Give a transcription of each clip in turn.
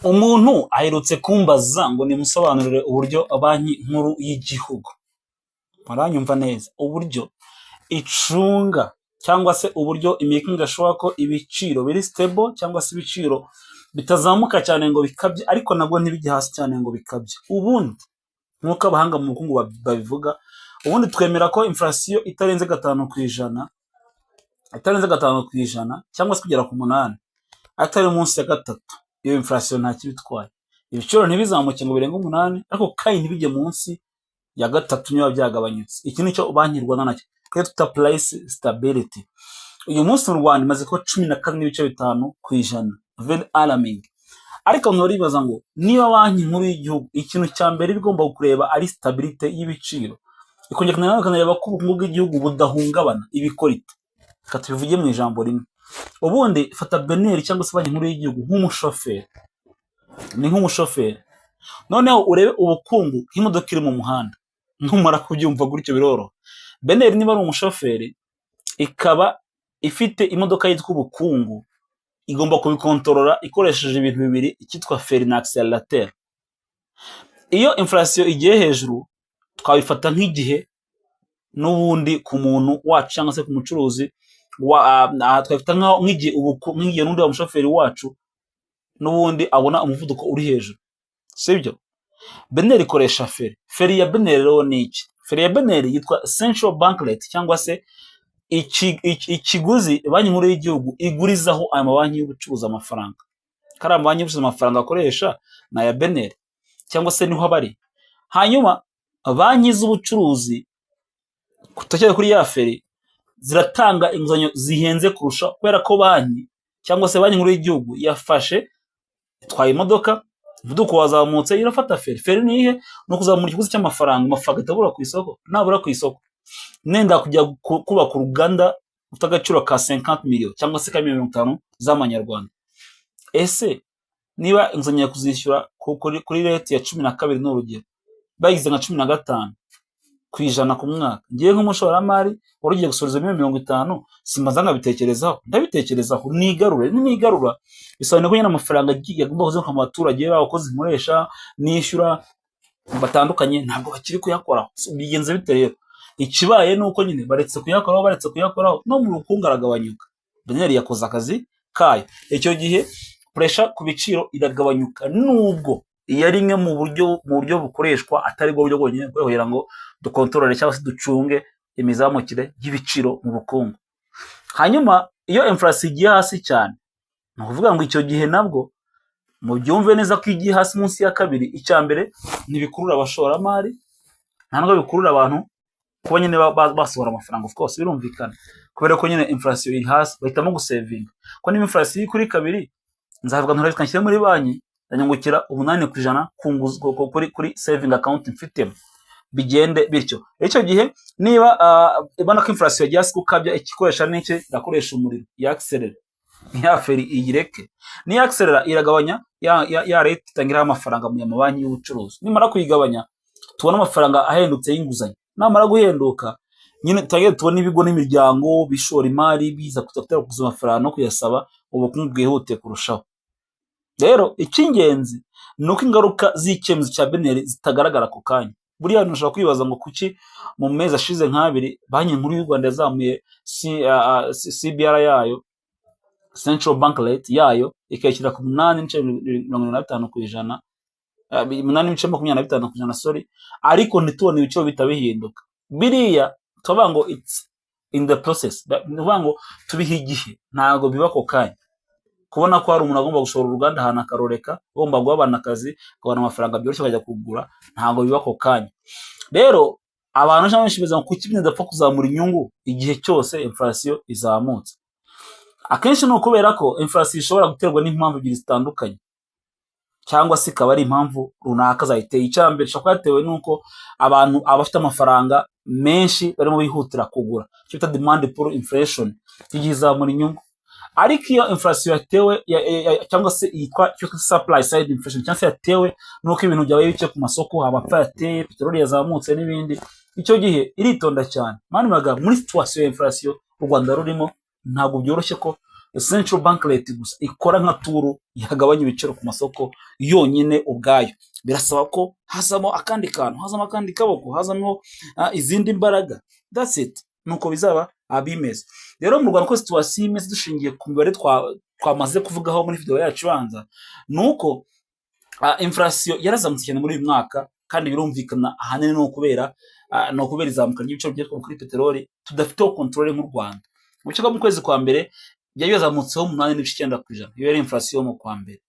umuntu aherutse kumbaza ngo nimusobanurire uburyo banki nkuru y'igihugu, muranyumva neza, uburyo icunga cyangwa se uburyo imaking sure ko ibiciro biri stable cyangwa se ibiciro bitazamuka cyane ngo bikabye ariko nabwo ntibijye hasi cyane ngo bikabye. Ubundi nk'uko abahanga mu bukungu babivuga, ubundi twemera ko inflation itarenze 5%, itarenze 5% cyangwa se kugera ku 8, atari munsi ya 3, iyo inflation nta kibitwaye. Ibiciro ntibizamuke ngo birenga 8 ariko kandi ntibijye munsi ya 3 niba byagabanyutse. Iki nicyo banki y'u Rwanda nacyo twita price stability. Uyu munsi mu Rwanda imaze ko 14.5%, very alarming. Ariko ntoribaza ngo niba banki nkuru y'igihugu ikintu cya mbere bigomba kureba ari stability y'ibiciro, ikongera kanareba ko ubukungu bw'igihugu budahungabana, ibikora ite? Reka tubivuge mu ijambo rimwe. Ubundi fata BNR cyangwa se banki nkuru y'igihugu nk'umushoferi, ni nk'umushoferi. Noneho urebe ubukungu nk'imodoka iri mu muhanda, ntumara kubyumva gutyo biroroha. BNR niba ari umushoferi ikaba ifite imodoka yitwa ubukungu, igomba kubikontorora ikoresheje ibintu bibiri, icyitwa fer na accelerateur. Iyo inflation igiye hejuru twabifata nk'igihe n'ubundi ku muntu wacu cyangwa se ku mucuruzi twabifata nk'igihe n'undi wa mushoferi wacu n'ubundi abona umuvuduko uri hejuru, sibyo? BNR ikoresha fer ya BNR rero ni iki? Fer ya BNR yitwa central bank rate cyangwa se ikiguzi banki nkuru y'igihugu igurizaho aya mabanki y'ubucuruzi amafaranga. Kari amabanki y'ubucuruzi amafaranga akoresha na ya BNR cyangwa se niho bari. Hanyuma banki z'ubucuruzi kutakira kuri ya feri ziratanga inguzanyo zihenze kurusha, kubera ko banki cyangwa se banki nkuru y'igihugu yafashe itwaye imodoka, umuvuduko wazamutse, irafata feri nihe no kuzamura ikiguzi cy'amafaranga, amafaranga itabura ku isoko, nabura ku isoko nenda kujya kubaka uruganda ufite agaciro ka 50 million cyangwa se ka 50 z'amanyarwanda. Ese niba inguzanyo kuzishyura kuri rate ya 12 n'urugero bagize nka 15% ku mwaka, ngiye nk'umushoramari warugiye gusoreza 50, simaza nkabitekerezaho, ndabitekerezaho nigarura bisobanuye ko nyine amafaranga yagomba kuzenka mu baturage bakoze inkoresha nishyura batandukanye ntabwo bakiri kuyakoraho. Bigenze bite rero? Ikibaye nuko nyine baretse kuyakoraho no mu bukungu aragabanyuka. BNR yakoze akazi kayo, icyo gihe pressure ku biciro iragabanyuka, nubwo yari imwe mu buryo bukoreshwa atari bwo buryo bwonyine kugira ngo dukontorore cyangwa se ducunge imizamukire y'ibiciro mu bukungu. Hanyuma iyo inflation igiye hasi cyane, ni ukuvuga ngo icyo gihe nabwo mu byumve neza ko igiye hasi munsi ya 2, icya mbere ntibikurura abashoramari, ntabwo bikurura abantu kuba nyine basohora amafaranga, of course birumvikana, kubera ko nyine inflation iri hasi bahitamo gusevinga. Ko niba inflation iri kuri 2, nzavuga nturabika nshyire muri banki ndanyungukira 8% kuri saving account mfitemo, bigende bityo. Icyo gihe niba ibona ko inflation yagiye hasi kukabya, ikikoresha n'iki ndakoresha umuriro ya accelerate, ya feri iyireke, ni accelerate iragabanya ya rate itangira amafaranga mu mabanki y'ubucuruzi. Nimara kuyigabanya tubona amafaranga ahendutse y'inguzanyo, namara guhenduka nyine twagiye tubona ibigo n'imiryango bishora imari biza kutotera kuzuma amafaranga no kuyasaba, ubukungu bwihute kurushaho. Rero icy'ingenzi nuko ingaruka z'icyemezo cya BNR zitagaragara ku kanya. Buriya ntushobora kwibaza ngo kuki mu mezi ashize nk'abiri banki nkuru y'u Rwanda yazamuye CBR yayo, central bank rate yayo, ikayishyira ku 8.25%, 8.25%, sorry, ariko ntitubone ibiciro bitabihinduka. Biriya tuvuga ngo it's in the process, tuvuga ngo tubihe igihe, ntago biba ko kanya. Kubona ko hari umuntu agomba gushora uruganda ahantu akaroreka, agomba guhabana akazi, akabona amafaranga byoroshye akajya kugura, ntago biba ko kanya. Rero abantu benshi bibaza ngo kuki bidapfa kuzamura inyungu igihe cyose inflation izamutse. Akenshi no kubera ko inflation ishobora guterwa n'impamvu ebyiri zitandukanye, cyangwa se ikaba ari impamvu runaka zayiteye. Icyambere cyo kwatewe nuko abantu abafite amafaranga menshi barimo bihutira kugura, cyo bita demand pull inflation, igizamura inyungu. Ariko iyo inflation yatewe cyangwa se yitwa supply side inflation, cyangwa se yatewe nuko ibintu byabaye bice ku masoko, abapfa yateye, peteroli yazamutse n'ibindi, icyo gihe iritonda cyane. Mani maga muri situation ya inflation u Rwanda rurimo ntabwo byoroshye ko central bank rate gusa ikora nka turu yagabanya ibiciro ku masoko yonyine ubwayo. Birasaba ko hazamo akandi kantu, hazamo akandi kaboko, hazamo izindi mbaraga. That's it. Nuko bizaba bimeze. Rero mu Rwanda ko situation imeze dushingiye ku mibare twamaze kuvugaho muri video yacu ibanza, nuko inflation yarazamutse cyane muri uyu mwaka, kandi birumvikana ahanini no kubera izamuka ry'ibiciro by'ibikomoka kuri peteroli tudafiteho control mu Rwanda. Mu bice mu kwezi kwa mbere byari yazamutseho 8.9%. Iyo yari inflation mu kwa mbere,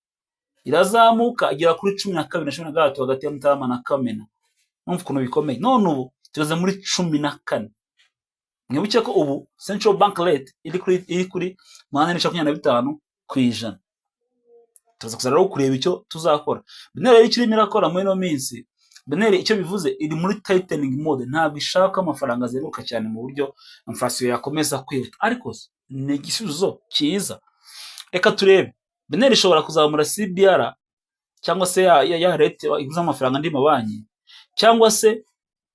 irazamuka igera kuri 12 na 13 hagati ya Mutarama na Kamena. Numva ukuntu bikomeye. None ubu tugeze muri 14. Mwibuke ko ubu central bank rate iri kuri 8.25%. Tuza kuzara rero kureba icyo tuzakora. Beneri rero ikirimo irakora muri no minsi. Beneri icyo bivuze iri muri tightening mode, ntabwo ishaka amafaranga azeruka cyane mu buryo inflation yakomeza kwihuta. Ariko ni igisubizo cyiza. Reka turebe. Beneri ishobora kuzamura CBR cyangwa se ya rate iguza amafaranga ndi mabanki, cyangwa se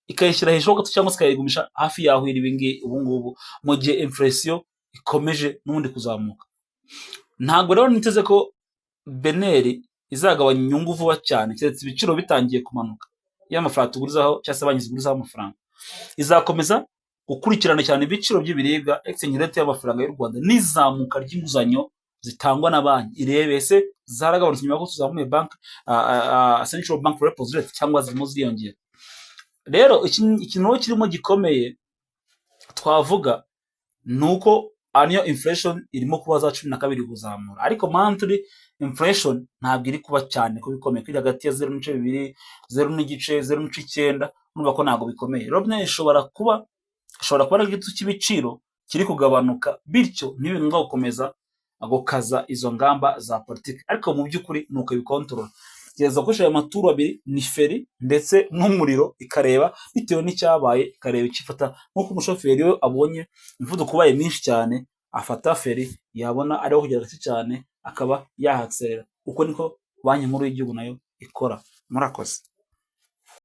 ikayishyira hejuru gato, cyangwa se ikayigumisha hafi yaho iri bingi ubu ngubu mu gihe inflation ikomeje n'ubundi kuzamuka. Ntabwo rero niteze ko Beneri izagabanya inyungu vuba cyane keretse ibiciro bitangiye kumanuka y'amafaranga tugurizaho cyangwa se banki zigurizaho amafaranga. Izakomeza gukurikirana cyane ibiciro by'ibiribwa, exchange rate y'amafaranga y'u Rwanda n'izamuka ry'inguzanyo zitangwa na banki. Irebe se zaragabanutse nyuma ko tuzamuye central bank repo rate cyangwa zirimo ziyongera. Rero ikintu kirimo gikomeye twavuga nuko annual inflation irimo kuba za 12 kuzamura, ariko monthly inflation ntabwo iri kuba cyane ko bikomeye, kuri hagati ya 0.2, 0.9, 0.9. Numva ko ntabwo bikomeye. Robne ishobora kuba ari igitutu cy'ibiciro kiri kugabanuka, bityo n'ibintu ngo gukomeza gukaza izo ngamba za politiki. Ariko mu by'ukuri nuko ibikontorora gereza ko amaturo abiri ni feri ndetse n'umuriro, ikareba bitewe n'icyabaye, ikareba ikifata. Nkuko umushoferi we abonye imvuduko ubaye myinshi cyane afata feri, yabona ariho kugera gake cyane akaba yahaserera. Uko niko banki nkuru y'igihugu nayo ikora. Murakoze.